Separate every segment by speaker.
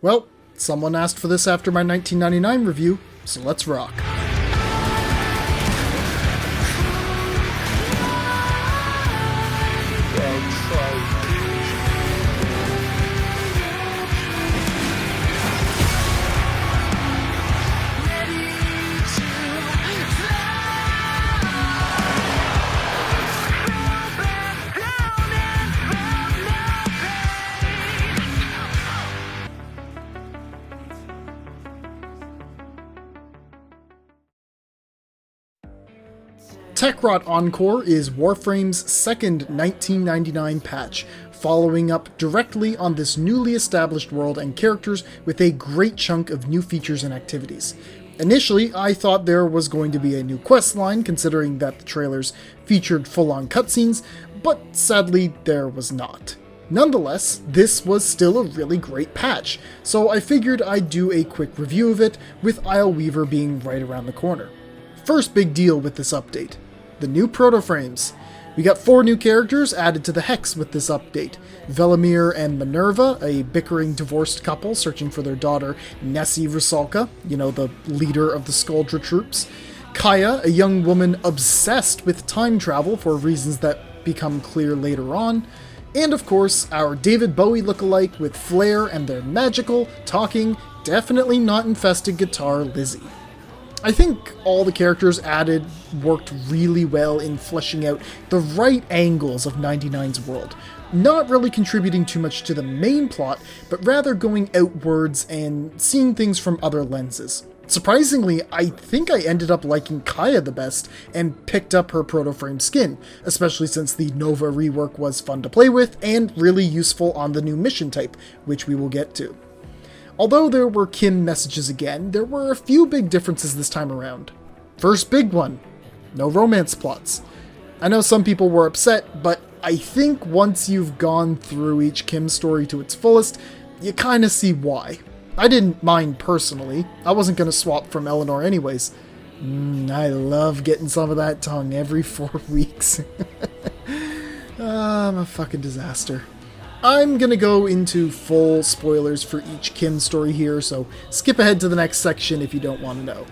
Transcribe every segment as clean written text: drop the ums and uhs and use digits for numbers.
Speaker 1: Well, someone asked for this after my 1999 review, so let's rock. Techrot Encore is Warframe's second 1999 patch, following up directly on this newly established world and characters with a great chunk of new features and activities. Initially, I thought there was going to be a new questline, considering that the trailers featured full-on cutscenes, but sadly there was not. Nonetheless, this was still a really great patch, so I figured I'd do a quick review of it, with Isleweaver being right around the corner. First big deal with this update: the new Protoframes. We got 4 new characters added to the Hex with this update. Velimir and Minerva, a bickering divorced couple searching for their daughter Nessie Rusalka, the leader of the Skuldra troops. Kaya, a young woman obsessed with time travel for reasons that become clear later on. And of course, our David Bowie lookalike with Flare and their magical, talking, definitely not infested guitar Lizzie. I think all the characters added worked really well in fleshing out the right angles of 99's world, not really contributing too much to the main plot, but rather going outwards and seeing things from other lenses. Surprisingly, I think I ended up liking Kaya the best and picked up her Protoframe skin, especially since the Nova rework was fun to play with and really useful on the new mission type, which we will get to. Although there were Kim messages again, there were a few big differences this time around. First big one: no romance plots. I know some people were upset, but I think once you've gone through each Kim story to its fullest, you kinda see why. I didn't mind personally. I wasn't gonna swap from Eleanor anyways. I love getting some of that tongue every 4 weeks. I'm a fucking disaster. I'm gonna go into full spoilers for each Kim story here, so skip ahead to the next section if you don't want to know.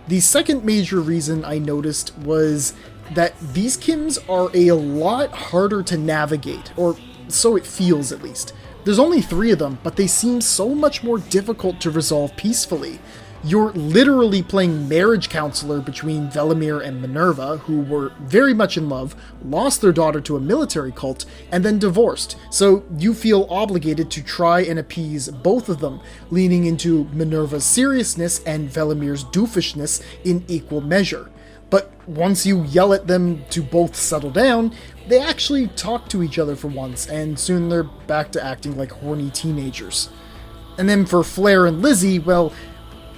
Speaker 1: The second major reason I noticed was that these Kims are a lot harder to navigate, or so it feels at least. There's only 3 of them, but they seem so much more difficult to resolve peacefully. You're literally playing marriage counselor between Velimir and Minerva, who were very much in love, lost their daughter to a military cult, and then divorced, so you feel obligated to try and appease both of them, leaning into Minerva's seriousness and Velimir's doofishness in equal measure. But once you yell at them to both settle down, they actually talk to each other for once, and soon they're back to acting like horny teenagers. And then for Flare and Lizzie, well,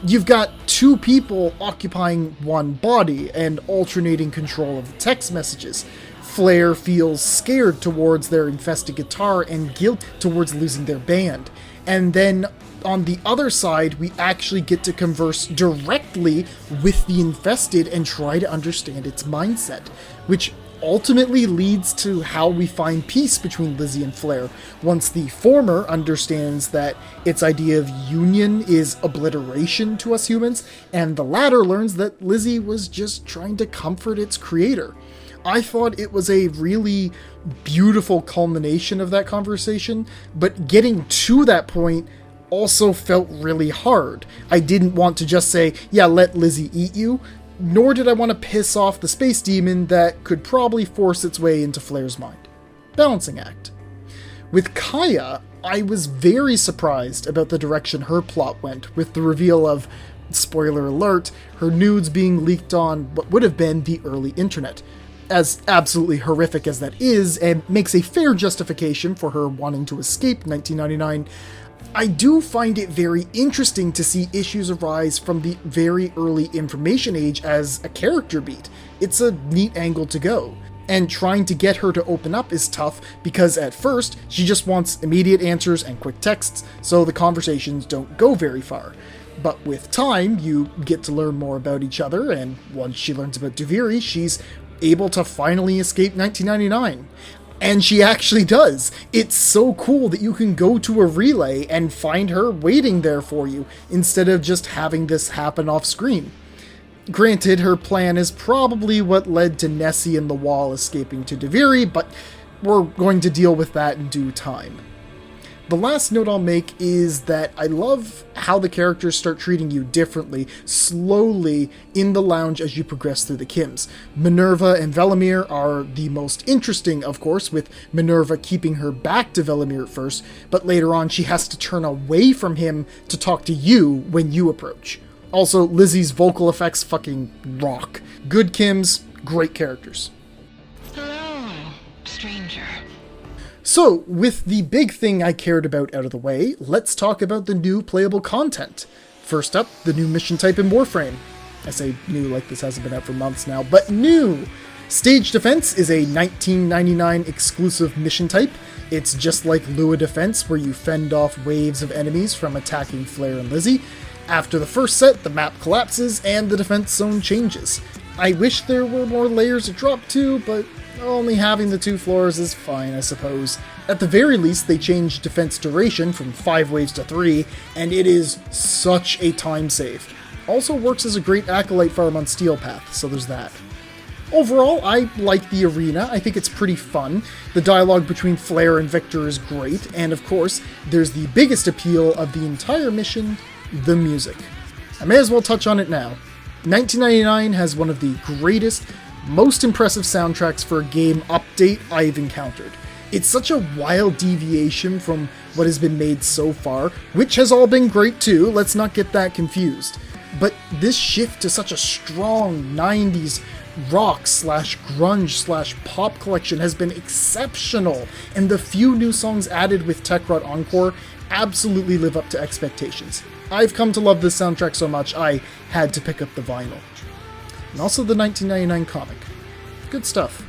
Speaker 1: you've got 2 people occupying one body and alternating control of the text messages. Flare feels scared towards their infested guitar and guilt towards losing their band. And then on the other side, we actually get to converse directly with the infested and try to understand its mindset, which ultimately leads to how we find peace between Lizzie and Flare, once the former understands that its idea of union is obliteration to us humans, and the latter learns that Lizzie was just trying to comfort its creator. I thought it was a really beautiful culmination of that conversation, but getting to that point also felt really hard. I didn't want to just say, yeah, let Lizzie eat you, nor did I want to piss off the space demon that could probably force its way into Flare's mind. Balancing act. With Kaya, I was very surprised about the direction her plot went, with the reveal of, spoiler alert, her nudes being leaked on what would have been the early internet. As absolutely horrific as that is, and makes a fair justification for her wanting to escape 1999, I do find it very interesting to see issues arise from the very early information age as a character beat. It's a neat angle to go. And trying to get her to open up is tough because at first, she just wants immediate answers and quick texts, so the conversations don't go very far. But with time, you get to learn more about each other, and once she learns about Duviri, she's able to finally escape 1999. And she actually does. It's so cool that you can go to a relay and find her waiting there for you, instead of just having this happen off screen. Granted, her plan is probably what led to Nessie and the Wall escaping to Deviri, but we're going to deal with that in due time. The last note I'll make is that I love how the characters start treating you differently, slowly, in the lounge as you progress through the KIMs. Minerva and Velimir are the most interesting, of course, with Minerva keeping her back to Velimir at first, but later on she has to turn away from him to talk to you when you approach. Also, Lizzie's vocal effects fucking rock. Good KIMs, great characters.
Speaker 2: Hello, stranger.
Speaker 1: So, with the big thing I cared about out of the way, let's talk about the new playable content. First up, the new mission type in Warframe. I say new like this hasn't been out for months now, but new! Stage Defense is a 1999 exclusive mission type. It's just like Lua Defense, where you fend off waves of enemies from attacking Flare and Lizzie. After the first set, the map collapses and the defense zone changes. I wish there were more layers to drop to, but only having the 2 floors is fine, I suppose. At the very least, they changed defense duration from 5 waves to 3, and it is such a time save. Also works as a great Acolyte farm on Steel Path, so there's that. Overall, I like the arena. I think it's pretty fun. The dialogue between Flare and Victor is great, and of course, there's the biggest appeal of the entire mission, the music. I may as well touch on it now. 1999 has one of the greatest, most impressive soundtracks for a game update I've encountered. It's such a wild deviation from what has been made so far, which has all been great too, let's not get that confused. But this shift to such a strong 90s rock/grunge/pop collection has been exceptional, and the few new songs added with Techrot Encore absolutely live up to expectations. I've come to love this soundtrack so much I had to pick up the vinyl. And also the 1999 comic. Good stuff.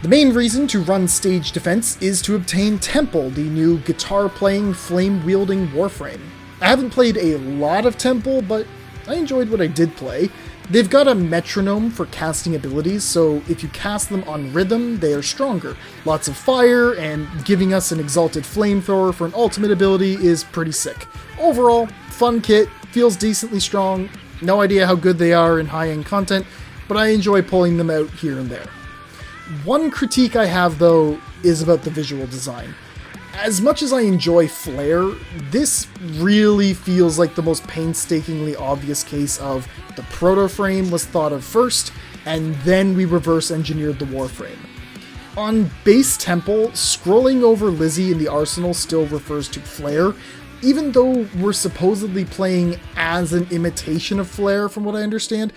Speaker 1: The main reason to run Stage Defense is to obtain Temple, the new guitar-playing, flame-wielding Warframe. I haven't played a lot of Temple, but I enjoyed what I did play. They've got a metronome for casting abilities, so if you cast them on rhythm, they are stronger. Lots of fire, and giving us an Exalted Flamethrower for an ultimate ability is pretty sick. Overall, fun kit, feels decently strong, no idea how good they are in high-end content, but I enjoy pulling them out here and there. One critique I have, though, is about the visual design. As much as I enjoy Flare, this really feels like the most painstakingly obvious case of the Protoframe was thought of first, and then we reverse engineered the Warframe. On base Temple, scrolling over Lizzie in the arsenal still refers to Flare, even though we're supposedly playing as an imitation of Flare from what I understand.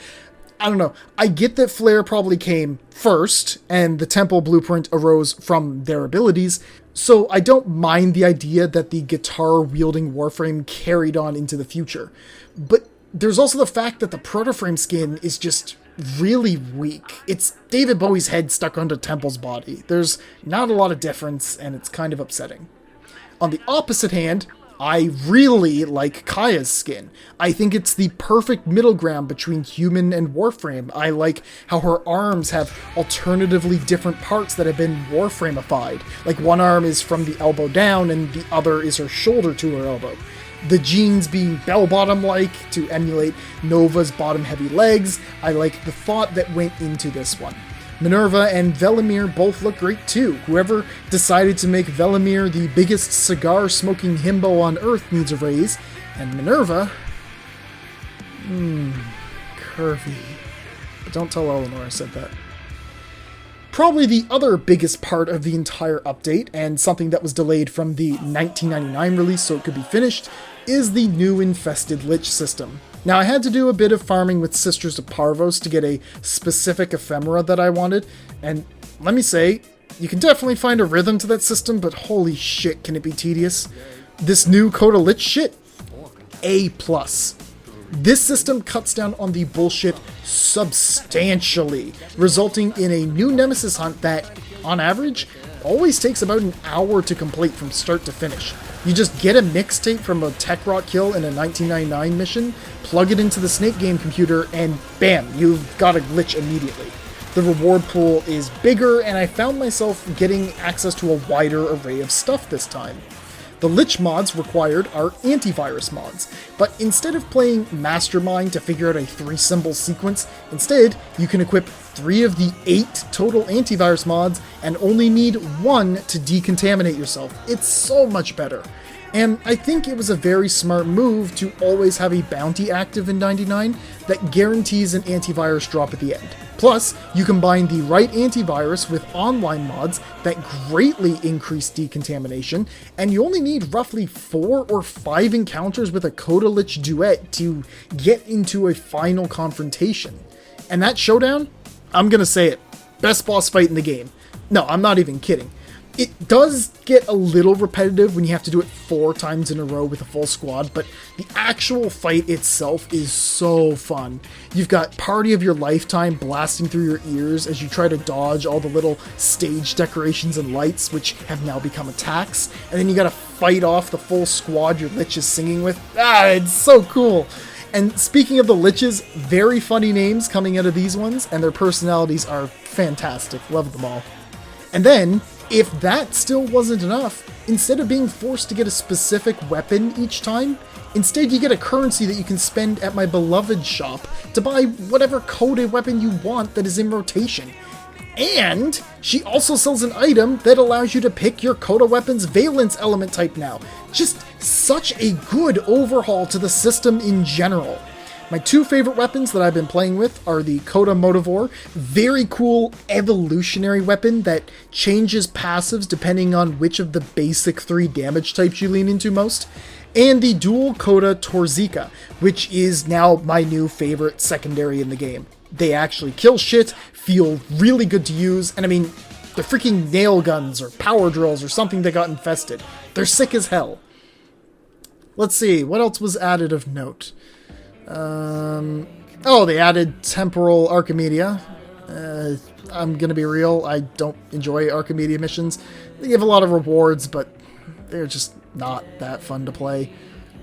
Speaker 1: I don't know. I get that Flare probably came first, and the Temple blueprint arose from their abilities, so I don't mind the idea that the guitar-wielding Warframe carried on into the future. But there's also the fact that the Protoframe skin is just really weak. It's David Bowie's head stuck onto Temple's body. There's not a lot of difference, and it's kind of upsetting. On the opposite hand, I really like Kaya's skin. I think it's the perfect middle ground between human and Warframe. I like how her arms have alternatively different parts that have been Warframeified. Like one arm is from the elbow down and the other is her shoulder to her elbow. The jeans being bell-bottom-like to emulate Nova's bottom-heavy legs. I like the thought that went into this one. Minerva and Velimir both look great too. Whoever decided to make Velimir the biggest cigar-smoking himbo on Earth needs a raise. And Minerva... curvy. But don't tell Eleanor I said that. Probably the other biggest part of the entire update, and something that was delayed from the 1999 release so it could be finished, is the new Infested Lich system. Now, I had to do a bit of farming with Sisters of Parvos to get a specific ephemera that I wanted, and let me say, you can definitely find a rhythm to that system, but holy shit, can it be tedious. This new Coda Lich shit? A+. This system cuts down on the bullshit substantially, resulting in a new Nemesis hunt that, on average, always takes about an hour to complete from start to finish. You just get a mixtape from a Techrot kill in a 1999 mission, plug it into the Snake Game computer, and bam, you've got a Lich immediately. the reward pool is bigger, and I found myself getting access to a wider array of stuff this time. The Lich mods required are antivirus mods, but instead of playing Mastermind to figure out a 3-symbol sequence, instead you can equip 3 of the 8 total antivirus mods and only need 1 to decontaminate yourself. It's so much better. And I think it was a very smart move to always have a bounty active in 99 that guarantees an antivirus drop at the end. Plus, you combine the right antivirus with online mods that greatly increase decontamination, and you only need roughly 4 or 5 encounters with a Coda Lich duet to get into a final confrontation. And that showdown, I'm gonna say it, best boss fight in the game. No, I'm not even kidding. It does get a little repetitive when you have to do it 4 times in a row with a full squad, but the actual fight itself is so fun. You've got Party of Your Lifetime blasting through your ears as you try to dodge all the little stage decorations and lights, which have now become attacks, and then you gotta fight off the full squad your Lich is singing with. It's so cool! And speaking of the Liches, very funny names coming out of these ones, and their personalities are fantastic. Love them all. And then, if that still wasn't enough, instead of being forced to get a specific weapon each time, instead you get a currency that you can spend at my beloved shop to buy whatever Coda weapon you want that is in rotation. And she also sells an item that allows you to pick your Coda weapon's valence element type now. Just such a good overhaul to the system in general. My 2 favorite weapons that I've been playing with are the Coda Motivore, very cool evolutionary weapon that changes passives depending on which of the basic 3 damage types you lean into most, and the dual Coda Torzika, which is now my new favorite secondary in the game. They actually kill shit, feel really good to use, and I mean, they're freaking nail guns or power drills or something that got infested. They're sick as hell. Let's see, what else was added of note? They added Temporal Archimedia. I'm gonna be real, I don't enjoy Archimedia missions. They give a lot of rewards, but they're just not that fun to play.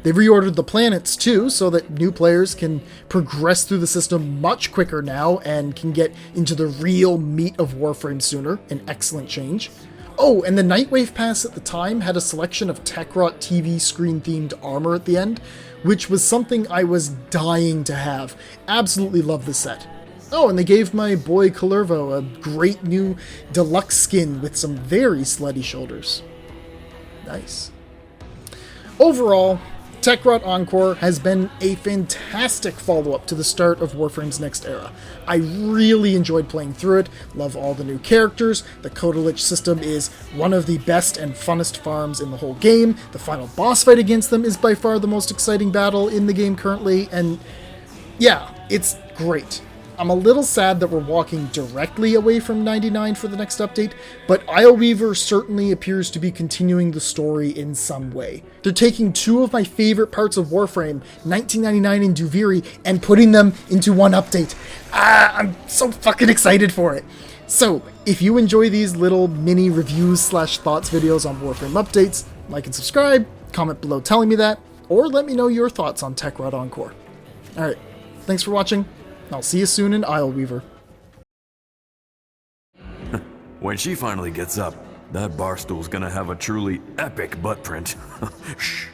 Speaker 1: They reordered the planets too, so that new players can progress through the system much quicker now and can get into the real meat of Warframe sooner. An excellent change. Oh, and the Nightwave Pass at the time had a selection of Techrot TV screen themed armor at the end, which was something I was dying to have. Absolutely love the set. Oh, and they gave my boy Calervo a great new deluxe skin with some very slutty shoulders. Nice. Overall, Techrot Encore has been a fantastic follow-up to the start of Warframe's next era. I really enjoyed playing through it, love all the new characters, the Coda Lich system is one of the best and funnest farms in the whole game, the final boss fight against them is by far the most exciting battle in the game currently, and yeah, it's great. I'm a little sad that we're walking directly away from 99 for the next update, but Isleweaver certainly appears to be continuing the story in some way. They're taking 2 of my favorite parts of Warframe, 1999 and Duviri, and putting them into one update. I'm so fucking excited for it. So, if you enjoy these little mini reviews/thoughts videos on Warframe updates, like and subscribe, comment below telling me that, or let me know your thoughts on Techrot Encore. Alright, thanks for watching. I'll see you soon in Isleweaver.
Speaker 3: When she finally gets up, that bar stool's gonna have a truly epic butt print. Shh.